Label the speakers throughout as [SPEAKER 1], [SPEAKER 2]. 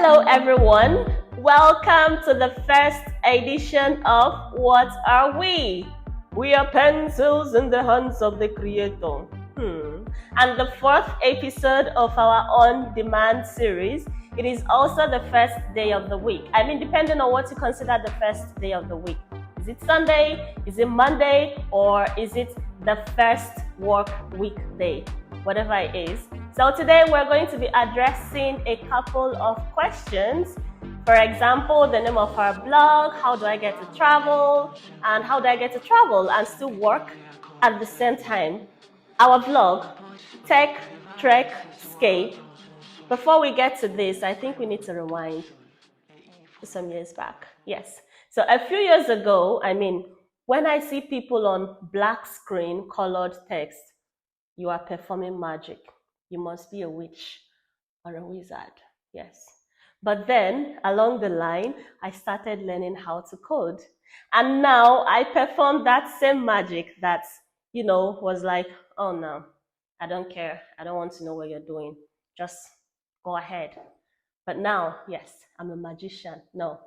[SPEAKER 1] Hello everyone, welcome to the first edition of What Are We? We are pencils in the hands of the creator. And the fourth episode of our on-demand series. It is also the first day of the week. I mean, depending on what you consider the first day of the week. Is it Sunday? Is it Monday? Or is it the first work week day? Whatever it is. So today we're going to be addressing a couple of questions. For example, the name of our blog, how do I get to travel, and how do I get to travel and still work at the same time? Our blog, Tech, Trek, Scape. Before we get to this, I think we need to rewind to some years back. Yes. So a few years ago, when I see people on black screen colored text, you are performing magic. You must be a witch or a wizard. Yes. But then along the line, I started learning how to code. And now I perform that same magic that, was like, oh no, I don't care. I don't want to know what you're doing. Just go ahead. But now, yes, I'm a magician. No,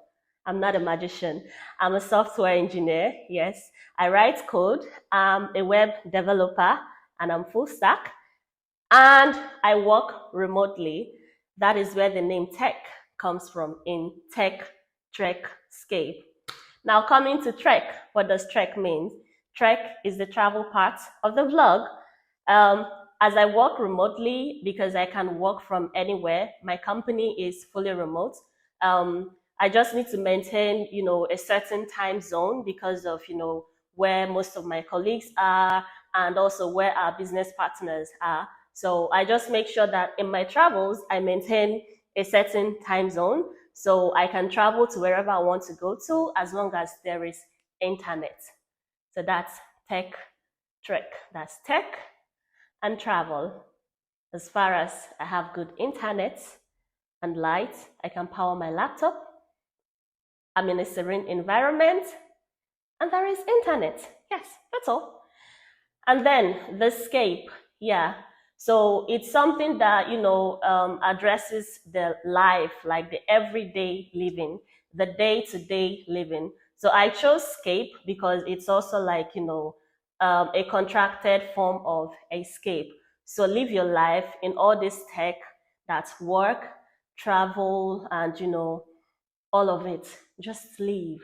[SPEAKER 1] I'm not a magician. I'm a software engineer. Yes, I write code. I'm a web developer and I'm full stack. And I work remotely. That is where the name Tech comes from, in Tech, Trek, Scape. Now coming to Trek, what does Trek mean? Trek is the travel part of the vlog. As I work remotely, because I can work from anywhere, my company is fully remote. I just need to maintain, a certain time zone because of, where most of my colleagues are and also where our business partners are. So I just make sure that in my travels, I maintain a certain time zone so I can travel to wherever I want to go to as long as there is internet. So that's Tech, Trek. That's tech and travel. As far as I have good internet and light, I can power my laptop. I'm in a serene environment and there is internet. Yes, that's all. And then the Scape, yeah. So it's something that, addresses the life, like the everyday living, the day-to-day living. So I chose Scape because it's also like, a contracted form of escape. So live your life in all this tech, that's work, travel, and, all of it. Just live.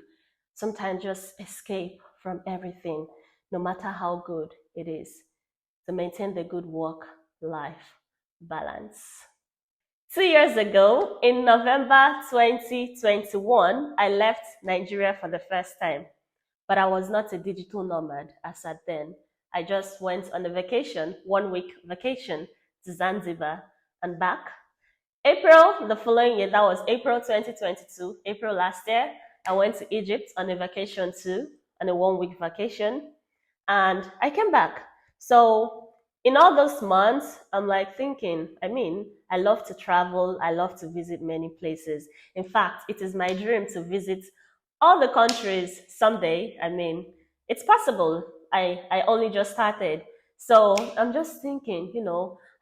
[SPEAKER 1] Sometimes just escape from everything, no matter how good it is, to maintain the good work-life balance. 2 years ago, in November 2021, I left Nigeria for the first time. But I was not a digital nomad as at then. I just went on a vacation, 1-week vacation to Zanzibar and back. April the following year, that was April 2022, April last year, I went to Egypt on a vacation too, on a 1-week vacation, and I came back. So in all those months, I'm like thinking, I love to travel, I love to visit many places. In fact, it is my dream to visit all the countries someday. It's possible. I only just started. So I'm just thinking,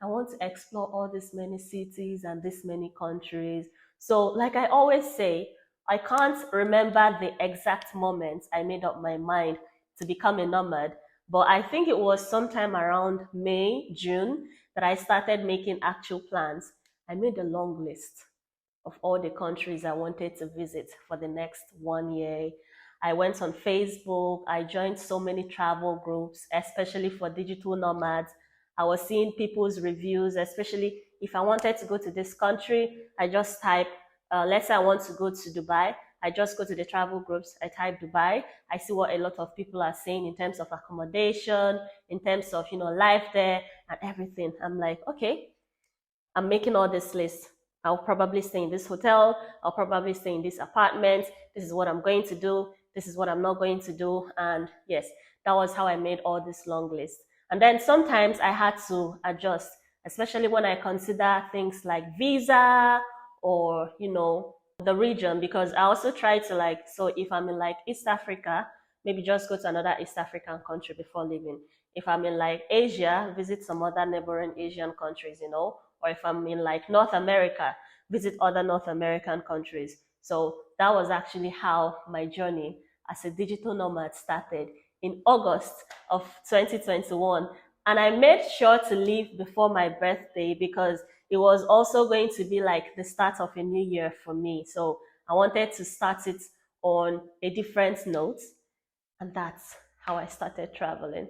[SPEAKER 1] I want to explore all these many cities and this many countries. So like I always say, I can't remember the exact moment I made up my mind to become a nomad, but I think it was sometime around May, June that I started making actual plans. I made a long list of all the countries I wanted to visit for the next 1 year. I went on Facebook. I joined so many travel groups, especially for digital nomads. I was seeing people's reviews, especially if I wanted to go to this country, I just type, let's say I want to go to Dubai. I just go to the travel groups, I type Dubai. I see what a lot of people are saying in terms of accommodation, in terms of, life there and everything. I'm like, okay, I'm making all this list. I'll probably stay in this hotel. I'll probably stay in this apartment. This is what I'm going to do. This is what I'm not going to do. And yes, that was how I made all this long list. And then sometimes I had to adjust, especially when I consider things like visa or, the region, because I also try to so if I'm in East Africa, maybe just go to another East African country before leaving. If I'm in like Asia, visit some other neighboring Asian countries, or if I'm in like North America, visit other North American countries. So that was actually how my journey as a digital nomad started in August of 2021. And I made sure to leave before my birthday because it was also going to be like the start of a new year for me. So I wanted to start it on a different note. And that's how I started traveling.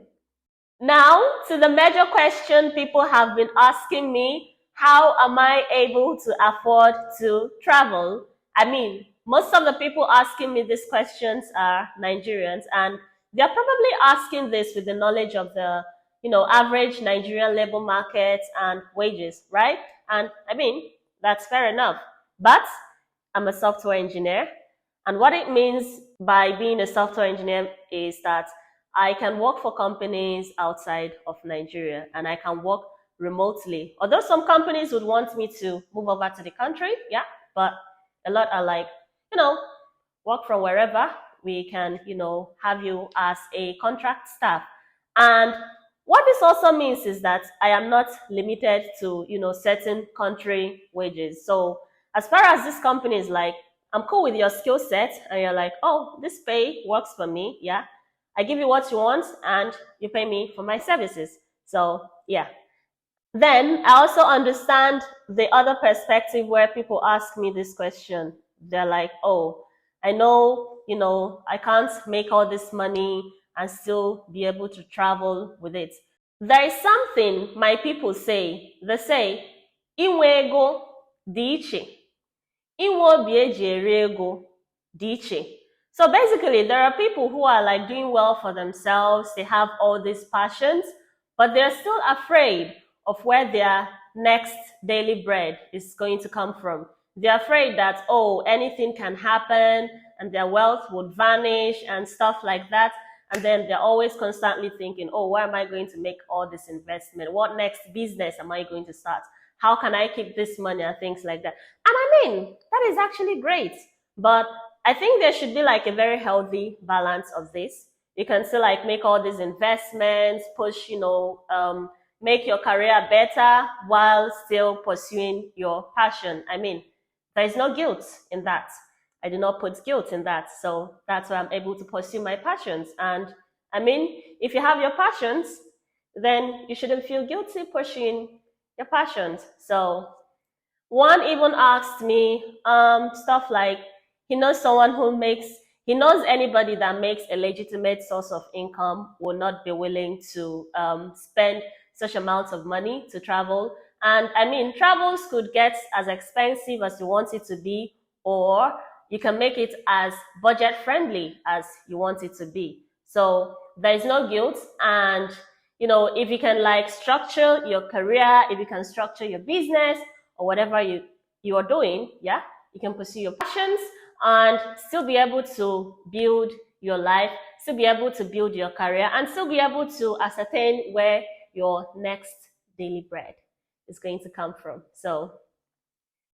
[SPEAKER 1] Now, to the major question people have been asking me, how am I able to afford to travel? I mean, most of the people asking me these questions are Nigerians, and they're probably asking this with the knowledge of the, average Nigerian labor market and wages, right? And I mean, that's fair enough. But I'm a software engineer, and what it means by being a software engineer is that I can work for companies outside of Nigeria and I can work remotely. Although some companies would want me to move over to the country, yeah, but a lot are like, you know, work from wherever. We can, have you as a contract staff. And what this also means is that I am not limited to, certain country wages. So as far as this company is like, I'm cool with your skill set, and you're like, oh, this pay works for me, yeah. I give you what you want, and you pay me for my services. So yeah. Then I also understand the other perspective where people ask me this question. They're like, oh, I know, I can't make all this money and still be able to travel with it. There is something my people say. They say, inwe ego dị iche. Inwe obi eji eri ego dị iche. So basically, there are people who are like doing well for themselves. They have all these passions, but they're still afraid of where their next daily bread is going to come from. They're afraid that, oh, anything can happen and their wealth would vanish and stuff like that. And then they're always constantly thinking, oh, where am I going to make all this investment? What next business am I going to start? How can I keep this money and things like that? And I mean, that is actually great. But I think there should be like a very healthy balance of this. You can still like make all these investments, push, make your career better while still pursuing your passion. I mean, there is no guilt in that. I do not put guilt in that. So that's why I'm able to pursue my passions. And I mean, if you have your passions, then you shouldn't feel guilty pursuing your passions. So one even asked me stuff like he knows anybody that makes a legitimate source of income will not be willing to spend such amounts of money to travel. And I mean, travels could get as expensive as you want it to be, or you can make it as budget friendly as you want it to be. So there is no guilt. And if you can like structure your career, if you can structure your business or whatever you are doing, yeah, you can pursue your passions and still be able to build your life, still be able to build your career, and still be able to ascertain where your next daily bread is going to come from. So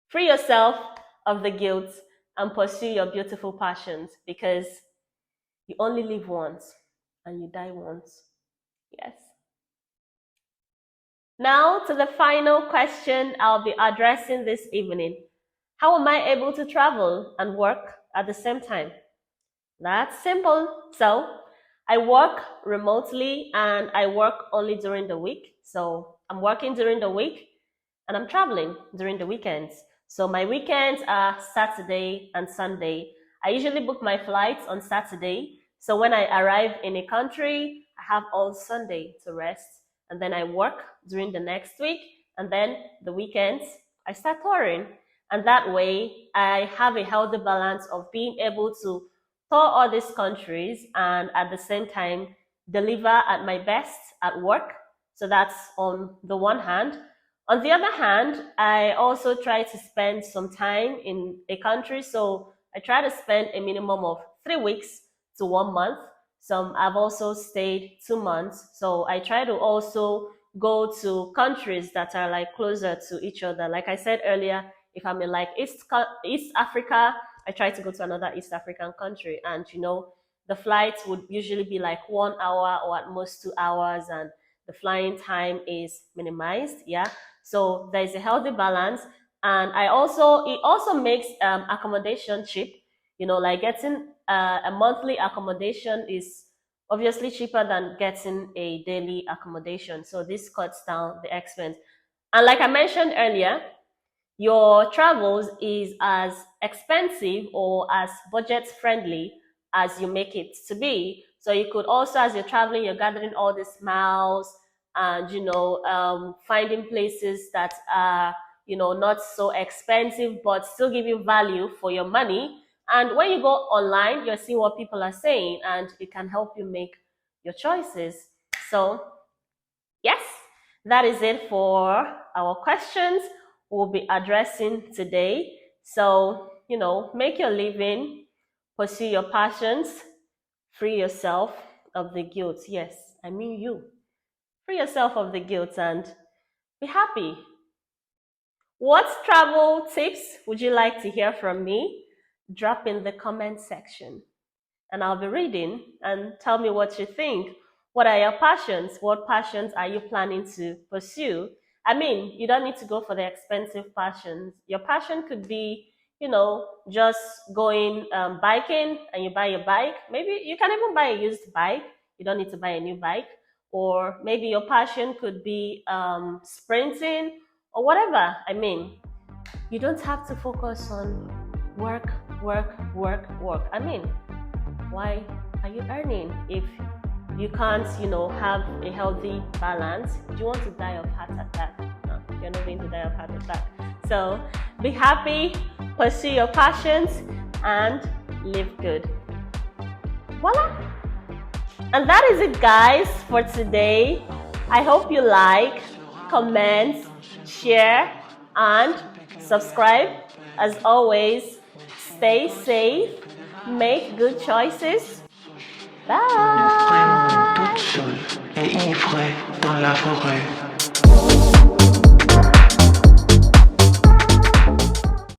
[SPEAKER 1] free yourself of the guilt and pursue your beautiful passions, because you only live once and you die once. Yes. Now to the final question I'll be addressing this evening. How am I able to travel and work at the same time? That's simple. So I work remotely and I work only during the week. So I'm working during the week and I'm traveling during the weekends. So my weekends are Saturday and Sunday. I usually book my flights on Saturday. So when I arrive in a country, I have all Sunday to rest. And then I work during the next week. And then the weekends, I start touring. And that way, I have a healthy balance of being able to tour all these countries and at the same time deliver at my best at work. So that's on the one hand. On the other hand, I also try to spend some time in a country. So I try to spend a minimum of 3 weeks to 1 month. Some I've also stayed 2 months. So I try to also go to countries that are like closer to each other. Like I said earlier, if I'm in like East Africa, I try to go to another East African country. And The flights would usually be like 1 hour or at most 2 hours, and the flying time is minimized. Yeah. So there's a healthy balance. And it also makes accommodation cheap. Like getting a monthly accommodation is obviously cheaper than getting a daily accommodation. So this cuts down the expense. And like I mentioned earlier, your travels is as expensive or as budget friendly as you make it to be. So you could also, as you're traveling, you're gathering all these miles and finding places that are not so expensive but still give you value for your money. And when you go online, you're seeing what people are saying, and it can help you make your choices. So yes, that is it for our questions we'll be addressing today. So, make your living, pursue your passions, free yourself of the guilt. Yes, I mean you. Free yourself of the guilt and be happy. What travel tips would you like to hear from me? Drop in the comment section and I'll be reading, and tell me what you think. What are your passions? What passions are you planning to pursue? I mean, you don't need to go for the expensive passions. Your passion could be, just going biking and you buy a bike. Maybe you can even buy a used bike. You don't need to buy a new bike. Or maybe your passion could be sprinting or whatever. I mean, you don't have to focus on work, work, work, work. I mean, why are you earning if you can't have a healthy balance? Do you want to die of heart attack? No, you're not going to die of heart attack. So be happy, pursue your passions, and live good. Voila. And that is it, guys, for today. I hope you like, comment, share, and subscribe. As always, stay safe, make good choices. Bye.
[SPEAKER 2] Toute seule et ivre dans la forêt.